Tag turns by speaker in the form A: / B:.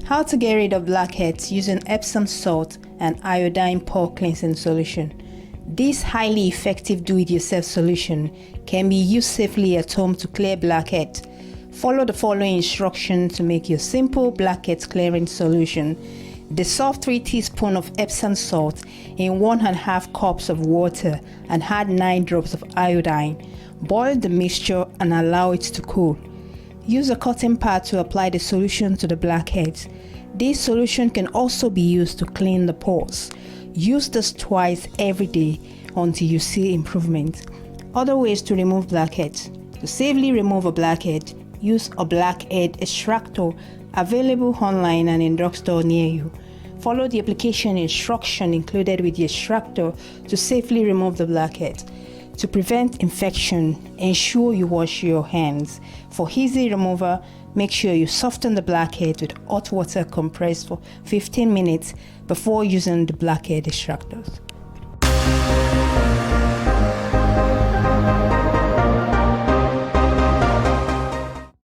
A: How to get rid of blackheads using Epsom salt and iodine pore cleansing solution. This highly effective do-it-yourself solution can be used safely at home to clear blackheads. Follow the following instructions to make your simple blackheads clearing solution. Dissolve 3 teaspoons of Epsom salt in 1.5 cups of water and add 9 drops of iodine. Boil the mixture and allow it to cool. Use a cotton pad to apply the solution to the blackheads. This solution can also be used to clean the pores. Use this twice every day until you see improvement. Other ways to remove blackheads. To safely remove a blackhead, use a blackhead extractor available online and in drugstore near you. Follow the application instruction included with the extractor to safely remove the blackhead. To prevent infection, ensure you wash your hands. For easy removal, make sure you soften the blackhead with hot water compressed for 15 minutes before using the blackhead extractors.